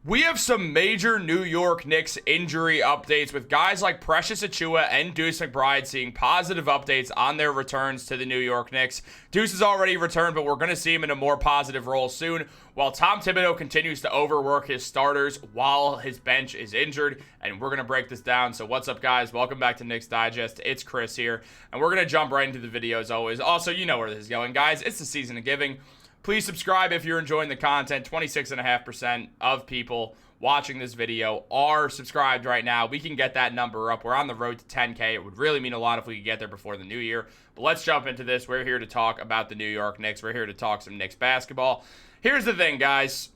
We have some major New York Knicks injury updates with guys like Precious Achiuwa and Deuce McBride seeing positive updates on their returns to the New York Knicks. Deuce has already returned, but we're going to see him in a more positive role soon, while Tom Thibodeau continues to overwork his starters while his bench is injured, and we're going to break this down. So what's up, guys? Welcome back to Knicks Digest. It's Chris here, and we're going to jump right into the video as always. Also, you know where this is going, guys. It's the season of giving. Please subscribe if you're enjoying the content. 26.5% of people watching this video are subscribed right now. We can get that number up. We're on the road to 10K. It would really mean a lot if we could get there before the new year. But let's jump into this. We're here to talk about the New York Knicks. We're here to talk some Knicks basketball. Here's the thing, guys.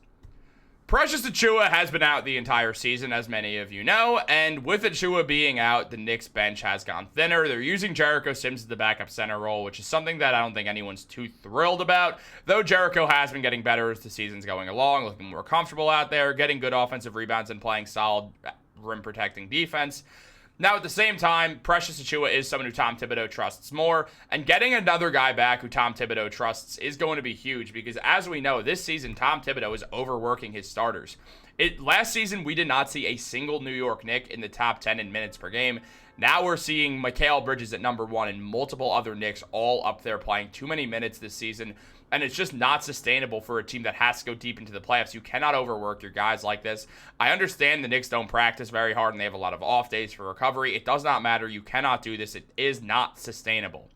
Precious Achiuwa has been out the entire season, as many of you know, and with Achiuwa being out, the Knicks bench has gone thinner. They're using Jericho Sims as the backup center role, which is something that I don't think anyone's too thrilled about, though Jericho has been getting better as the season's going along, looking more comfortable out there, getting good offensive rebounds and playing solid rim-protecting defense. Now, at the same time, Precious Achiuwa is someone who Tom Thibodeau trusts more, and getting another guy back who Tom Thibodeau trusts is going to be huge because, as we know, this season, Tom Thibodeau is overworking his starters. Last season, we did not see a single New York Knick in the top 10 in minutes per game. Now we're seeing Mikal Bridges at number 1 and multiple other Knicks all up there playing too many minutes this season. And it's just not sustainable for a team that has to go deep into the playoffs. You cannot overwork your guys like this. I understand the Knicks don't practice very hard and they have a lot of off days for recovery. It does not matter. You cannot do this. It is not sustainable.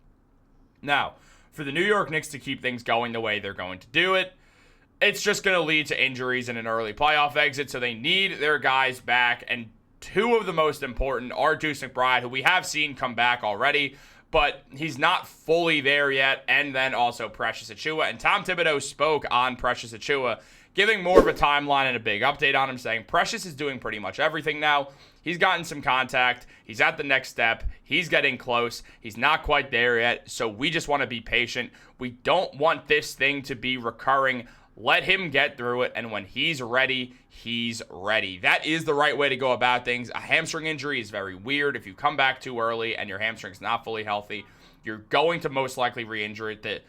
Now, for the New York Knicks to keep things going the way they're going to do it, it's just going to lead to injuries and an early playoff exit. So they need their guys back. And two of the most important are Deuce McBride, who we have seen come back already, but he's not fully there yet, and then also Precious Achiuwa. And Tom Thibodeau spoke on Precious Achiuwa, giving more of a timeline and a big update on him, saying Precious is doing pretty much everything now. He's gotten some contact. He's at the next step. He's getting close. He's not quite there yet, so we just want to be patient. We don't want this thing to be recurring. Let him get through it, and when he's ready, he's ready. That is the right way to go about things. A hamstring injury is very weird. If you come back too early and your hamstring's not fully healthy, you're going to most likely re-injure it.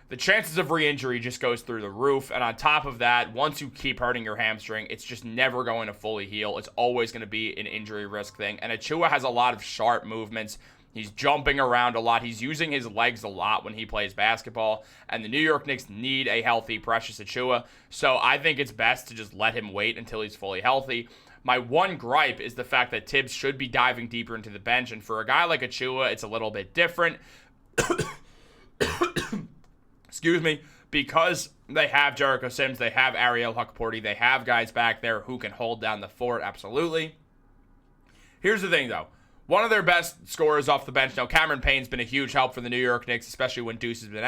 The chances of re-injury just goes through the roof, and on top of that, once you keep hurting your hamstring, it's just never going to fully heal. It's always going to be an injury risk thing, and Achiuwa has a lot of sharp movements. He's jumping around a lot. He's using his legs a lot when he plays basketball. And the New York Knicks need a healthy Precious Achiuwa. So I think it's best to just let him wait until he's fully healthy. My one gripe is the fact that Tibbs should be diving deeper into the bench. And for a guy like Achiuwa, it's a little bit different. Excuse me. Because they have Jericho Sims, they have Ariel Hukporti, they have guys back there who can hold down the fort. Absolutely. Here's the thing, though. One of their best scorers off the bench. Now, Cameron Payne's been a huge help for the New York Knicks, especially when Deuce has been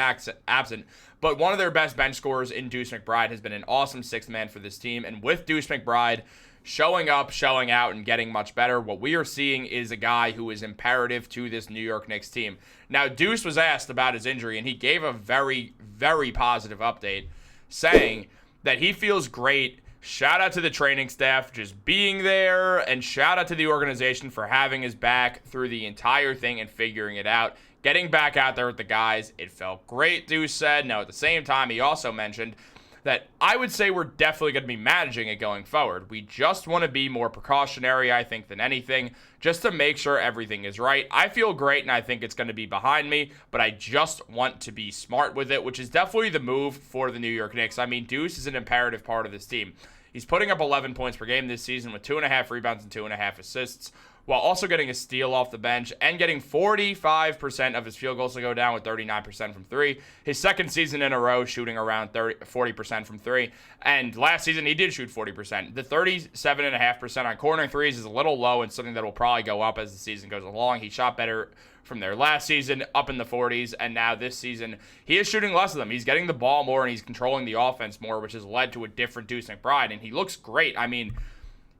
absent. But one of their best bench scorers in Deuce McBride has been an awesome sixth man for this team. And with Deuce McBride showing up, showing out, and getting much better, what we are seeing is a guy who is imperative to this New York Knicks team. Now, Deuce was asked about his injury, and he gave a very, very positive update, saying that he feels great. Shout out to the training staff just being there, and shout out to the organization for having his back through the entire thing and figuring it out. Getting back out there with the guys, it felt great, Deuce said. Now, at the same time, he also mentioned that I would say we're definitely going to be managing it going forward. We just want to be more precautionary, I think, than anything, just to make sure everything is right. I feel great, and I think it's going to be behind me, but I just want to be smart with it, which is definitely the move for the New York Knicks. I mean, Deuce is an imperative part of this team. He's putting up 11 points per game this season with 2.5 rebounds and 2.5 assists, while also getting a steal off the bench and getting 45% of his field goals to go down with 39% from 3. His second season in a row shooting around 40% from 3. And last season he did shoot 40%. The 37.5% on corner threes is a little low and something that will probably go up as the season goes along. He shot better from there last season, up in the 40s, and now this season he is shooting less of them. He's getting the ball more and he's controlling the offense more, which has led to a different Deuce McBride, and he looks great. I mean,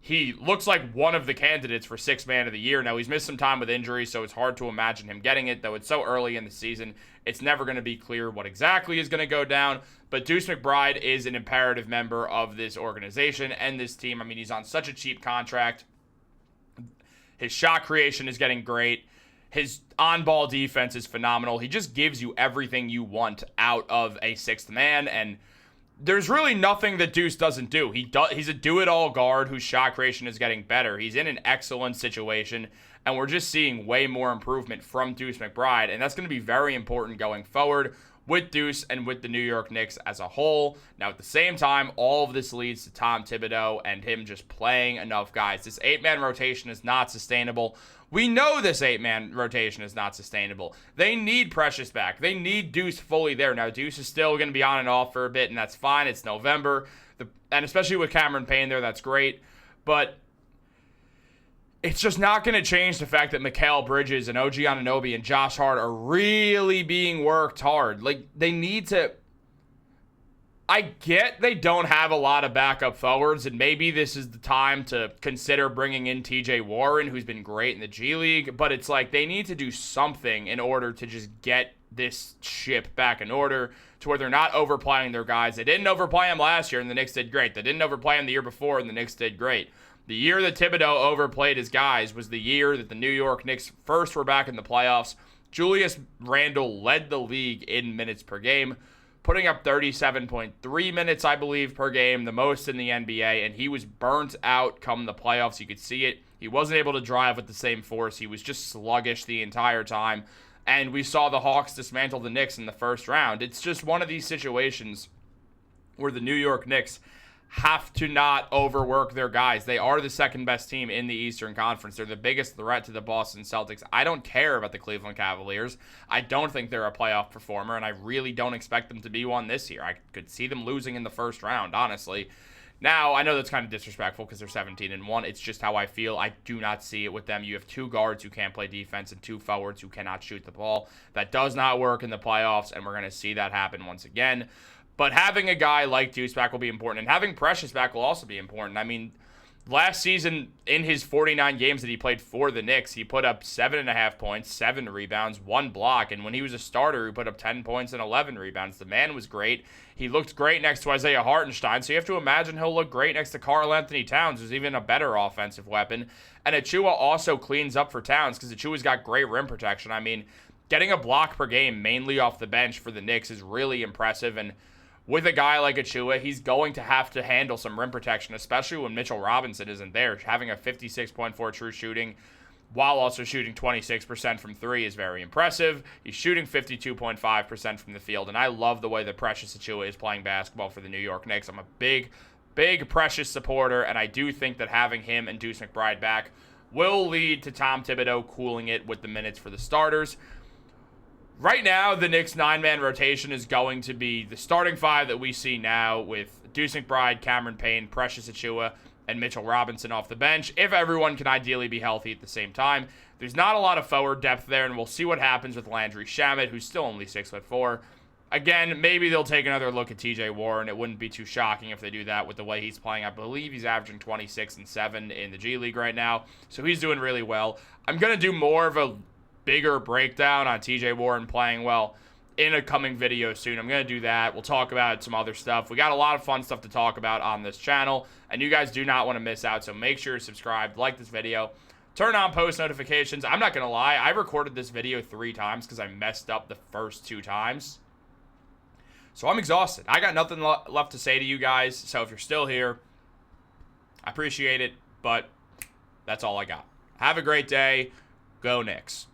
he looks like one of the candidates for Sixth Man of the Year. Now, he's missed some time with injury, so it's hard to imagine him getting it, though it's so early in the season. It's never going to be clear what exactly is going to go down, but Deuce McBride is an imperative member of this organization and this team. I mean, he's on such a cheap contract. His shot creation is getting great. His on-ball defense is phenomenal. He just gives you everything you want out of a sixth man, and there's really nothing that Deuce doesn't do. He's a do-it-all guard whose shot creation is getting better. He's in an excellent situation, and we're just seeing way more improvement from Deuce McBride, and that's going to be very important going forward with Deuce and with the New York Knicks as a whole. Now, at the same time, all of this leads to Tom Thibodeau and him just playing enough guys. This 8-man rotation is not sustainable. We know this 8-man rotation is not sustainable. They need Precious back. They need Deuce fully there. Now, Deuce is still going to be on and off for a bit, and that's fine. It's November. And especially with Cameron Payne there, that's great. But it's just not going to change the fact that Mikal Bridges and OG Anunoby and Josh Hart are really being worked hard. Like, they need to... I get they don't have a lot of backup forwards, and maybe this is the time to consider bringing in TJ Warren, who's been great in the G League, but it's like they need to do something in order to just get this ship back in order to where they're not overplaying their guys. They didn't overplay them last year, and the Knicks did great. They didn't overplay them the year before, and the Knicks did great. The year that Thibodeau overplayed his guys was the year that the New York Knicks first were back in the playoffs. Julius Randle led the league in minutes per game, putting up 37.3 minutes, I believe, per game, the most in the NBA, and he was burnt out come the playoffs. You could see it. He wasn't able to drive with the same force. He was just sluggish the entire time, and we saw the Hawks dismantle the Knicks in the first round. It's just one of these situations where the New York Knicks have to not overwork their guys. They are the second best team in the Eastern Conference. They're the biggest threat to the Boston Celtics. I don't care about the Cleveland Cavaliers. I don't think they're a playoff performer, and I really don't expect them to be one this year. I could see them losing in the first round, honestly. Now, I know that's kind of disrespectful because they're 17-1. It's just how I feel. I do not see it with them. You have two guards who can't play defense and two forwards who cannot shoot the ball. That does not work in the playoffs, and we're going to see that happen once again. But having a guy like Deuce back will be important, and having Precious back will also be important. I mean, last season, in his 49 games that he played for the Knicks, he put up 7.5 points, 7 rebounds, 1 block, and when he was a starter, he put up 10 points and 11 rebounds. The man was great. He looked great next to Isaiah Hartenstein, so you have to imagine he'll look great next to Karl Anthony Towns, who's even a better offensive weapon. And Achiuwa also cleans up for Towns because Achiuwa's got great rim protection. I mean, getting a block per game, mainly off the bench for the Knicks, is really impressive, and with a guy like Achiuwa, he's going to have to handle some rim protection, especially when Mitchell Robinson isn't there. Having a 56.4 true shooting while also shooting 26% from 3 is very impressive. He's shooting 52.5% from the field, and I love the way that Precious Achiuwa is playing basketball for the New York Knicks. I'm a big Precious supporter, and I do think that having him and Deuce McBride back will lead to Tom Thibodeau cooling it with the minutes for the starters. Right now, the Knicks' 9-man rotation is going to be the starting 5 that we see now with Deuce McBride, Cameron Payne, Precious Achiuwa, and Mitchell Robinson off the bench, if everyone can ideally be healthy at the same time. There's not a lot of forward depth there, and we'll see what happens with Landry Shamet, who's still only 6'4". Again, maybe they'll take another look at TJ Warren. It wouldn't be too shocking if they do that with the way he's playing. I believe he's averaging 26 and 7 in the G League right now, so he's doing really well. I'm going to do more of a bigger breakdown on TJ Warren playing well in a coming video soon. I'm going to do that. We'll talk about some other stuff. We got a lot of fun stuff to talk about on this channel, and you guys do not want to miss out, so make sure you're subscribed, like this video, turn on post notifications. I'm not going to lie, I recorded this video 3 times because I messed up the first 2 times. So I'm exhausted. I got nothing left to say to you guys, so if you're still here, I appreciate it, but that's all I got. Have a great day. Go Knicks.